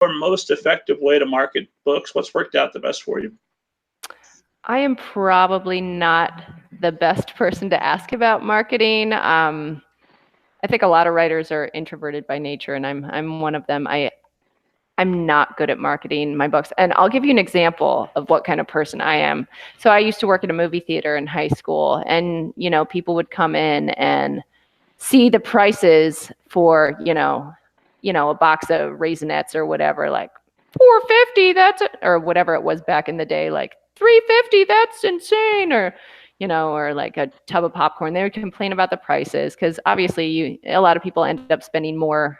most effective way to market books? What's worked out the best for you? I am probably not the best person to ask about marketing. I think a lot of writers are introverted by nature, and I'm one of them. I'm not good at marketing my books. And I'll give you an example of what kind of person I am. So I used to work at a movie theater in high school, and people would come in and see the prices for, a box of Raisinets or whatever, like $4.50, that's it, or whatever it was back in the day, like $3.50, that's insane, or or like a tub of popcorn. They would complain about the prices because obviously a lot of people end up spending more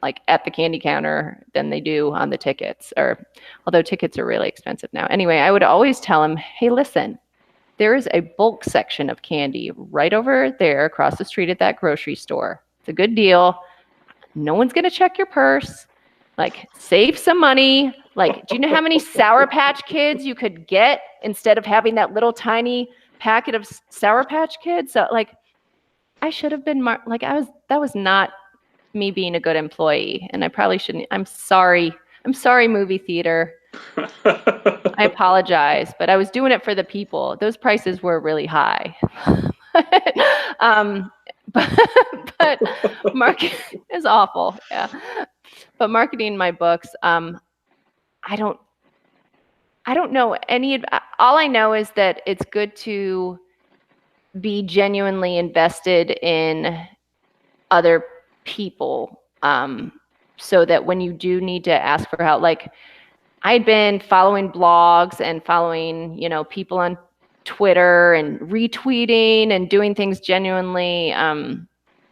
like at the candy counter than they do on the tickets, or although tickets are really expensive now. Anyway, I would always tell them, hey, listen, there is a bulk section of candy right over there across the street at that grocery store. It's a good deal. No one's going to check your purse. Like, save some money. Like, do you know how many Sour Patch Kids you could get instead of having that little tiny packet of Sour Patch Kids? So, like, I should have been, that was not me being a good employee, and I probably shouldn't. I'm sorry, movie theater. I apologize, but I was doing it for the people. Those prices were really high. but marketing is awful. Yeah. But marketing my books, I don't know any. All I know is that it's good to be genuinely invested in other people, so that when you do need to ask for help, like I'd been following blogs and following, people on Twitter and retweeting and doing things genuinely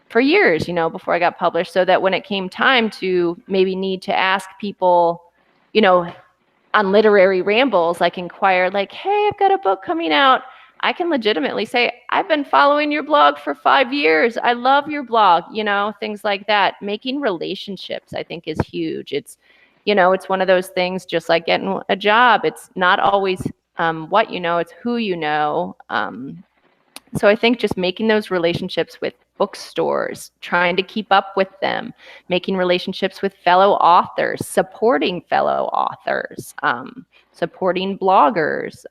for years, before I got published, so that when it came time to maybe need to ask people, on literary rambles, like inquire, like, hey, I've got a book coming out. I can legitimately say, I've been following your blog for 5 years. I love your blog, things like that. Making relationships, I think, is huge. It's, it's one of those things, just like getting a job. It's not always what you know, it's who you know. So I think just making those relationships with bookstores, trying to keep up with them, making relationships with fellow authors, supporting fellow authors, supporting bloggers,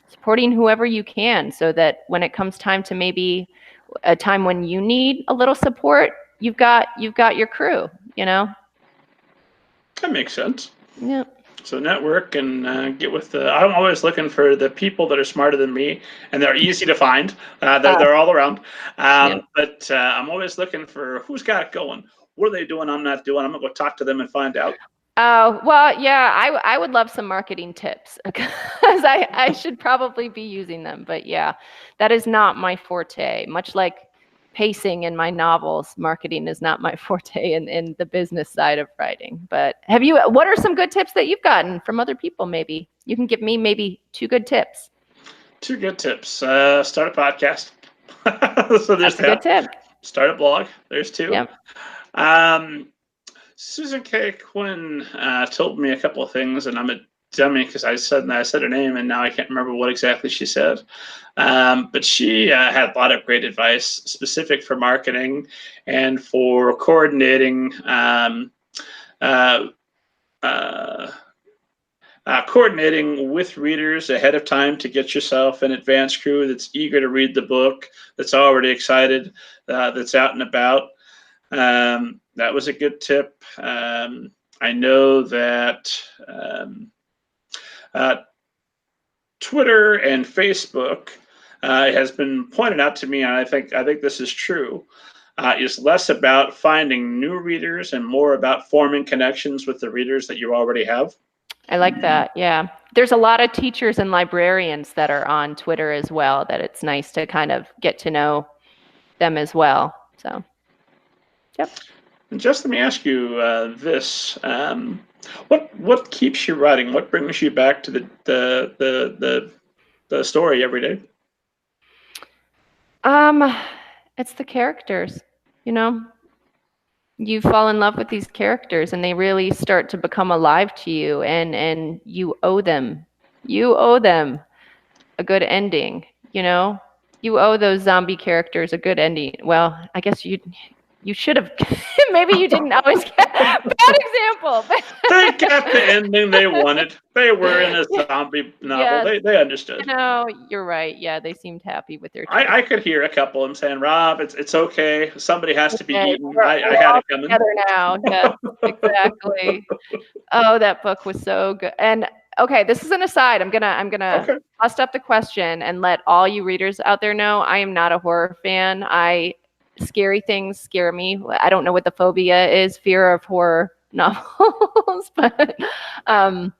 supporting whoever you can, so that when it comes time to maybe a time when you need a little support, you've got your crew, That makes sense. Yeah. So network and get with the. I'm always looking for the people that are smarter than me, and they're easy to find. They're all around. But I'm always looking for who's got it going. What are they doing? I'm not doing. I'm gonna go talk to them and find out. Oh, well, yeah, I would love some marketing tips, because I should probably be using them. But yeah, that is not my forte. Much like pacing in my novels, marketing is not my forte in the business side of writing. But what are some good tips that you've gotten from other people? Maybe you can give me maybe 2 good tips. 2 good tips. Start a podcast. So there's That's a good tip. Start a blog. There's 2. Yep. Susan K. Quinn told me a couple of things, and I'm a dummy because I said her name, and now I can't remember what exactly she said. But she had a lot of great advice, specific for marketing and for coordinating coordinating with readers ahead of time to get yourself an advance crew that's eager to read the book, that's already excited, that's out and about. That was a good tip. I know that Twitter and Facebook has been pointed out to me, and I think this is true, is less about finding new readers and more about forming connections with the readers that you already have. I like that. Yeah. There's a lot of teachers and librarians that are on Twitter as well, that it's nice to kind of get to know them as well. So, yep. And just let me ask you this: what keeps you writing? What brings you back to the story every day? It's the characters. You fall in love with these characters, and they really start to become alive to you, and you owe them a good ending. You owe those zombie characters a good ending. Well, I guess you should have. Maybe you didn't always get bad awful. They got the ending they wanted. They were in a zombie novel. Yes, They understood. no, you're right. Yeah, they seemed happy with their choice. I could hear a couple of them saying, "Rob, it's okay. Somebody has to be Okay, eaten." I we're had all it coming. together now. Yes, exactly. Oh, that book was so good. And okay, this is an aside. I'm gonna Okay. bust up the question and let all you readers out there know I am not a horror fan. Scary things scare me. I don't know what the phobia is, fear of horror novels, but um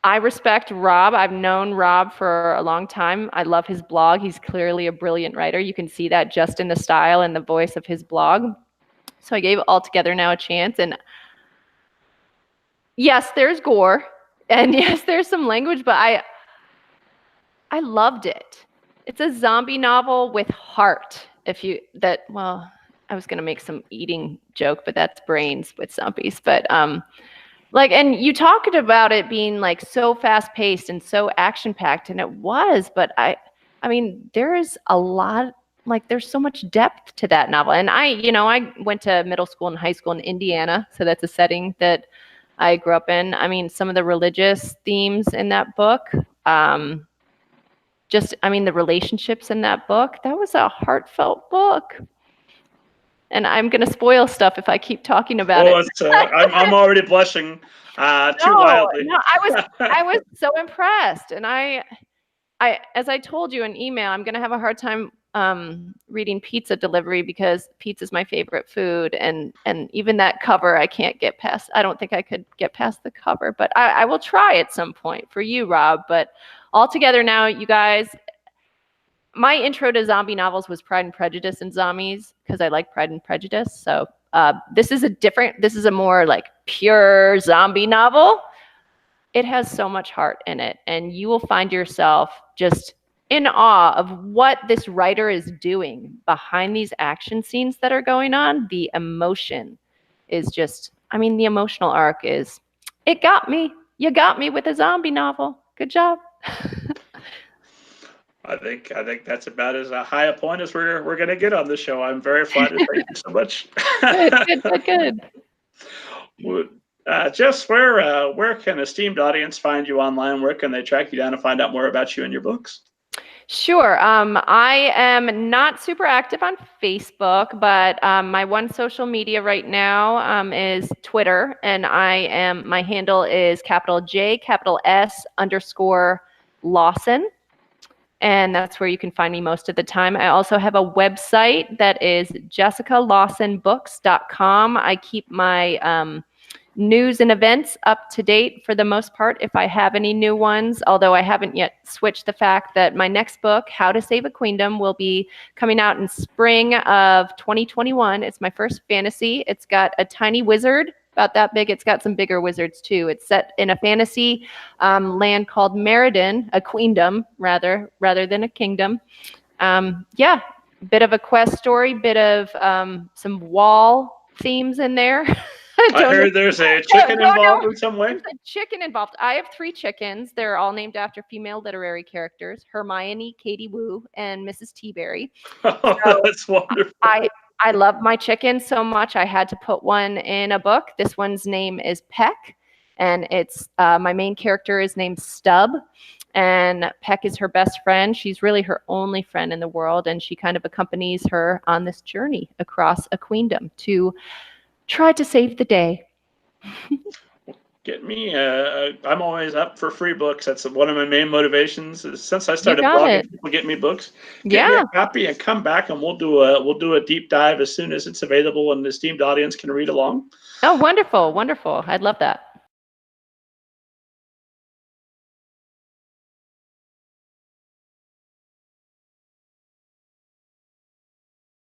I respect Rob. I've known Rob for a long time. I love his blog. He's clearly a brilliant writer. You can see that just in the style and the voice of his blog. So I gave All Together Now a chance. And yes, there's gore. And yes, there's some language, but I loved it. It's a zombie novel with heart. Well, I was gonna make some eating joke, but that's brains with zombies. But and you talked about it being like so fast paced and so action packed, and it was, but I mean, there is a lot, like there's so much depth to that novel. And I went to middle school and high school in Indiana, so that's a setting that I grew up in. I mean, some of the religious themes in that book, the relationships in that book, that was a heartfelt book. And I'm going to spoil stuff if I keep talking about it. I'm already blushing too wildly. No, I was so impressed. And I, as I told you in email, I'm going to have a hard time reading Pizza Delivery because pizza is my favorite food. And even that cover, I can't get past. I don't think I could get past the cover, but I will try at some point for you, Rob. But All Together Now, you guys, my intro to zombie novels was Pride and Prejudice and zombies because I like Pride and Prejudice. So this is a more like pure zombie novel. It has so much heart in it, and you will find yourself just in awe of what this writer is doing behind these action scenes that are going on. The emotion is just, the emotional arc is, it got me. You got me with a zombie novel. Good job. I think that's about as high a point as we're going to get on the show. I'm very flattered. Thank you so much. Good. Jess, where can esteemed audience find you online? Where can they track you down and find out more about you and your books? Sure. I am not super active on Facebook, but my one social media right now is Twitter, and my handle is @J_S_Lawson. And that's where you can find me most of the time. I also have a website that is jessicalawsonbooks.com. I keep my news and events up to date for the most part, if I have any new ones, although I haven't yet switched the fact that my next book, How to Save a Queendom, will be coming out in spring of 2021. It's my first fantasy. It's got a tiny wizard, about that big. It's got some bigger wizards too. It's set in a fantasy land called Meriden, a queendom rather than a kingdom. Bit of a quest story, bit of some wall themes in there. I heard there's a chicken involved in some way. There's a chicken involved. I have 3 chickens. They're all named after female literary characters: Hermione, Katie Wu, and Mrs. Teaberry. So that's wonderful. I love my chickens so much, I had to put one in a book. This one's name is Peck, and it's my main character is named Stub, and Peck is her best friend. She's really her only friend in the world, and she kind of accompanies her on this journey across a queendom to try to save the day. Get me. I'm always up for free books. That's one of my main motivations. Since I started blogging, people get me books. Get me a copy and come back, and we'll do a deep dive as soon as it's available and the esteemed audience can read along. Oh, wonderful. I'd love that.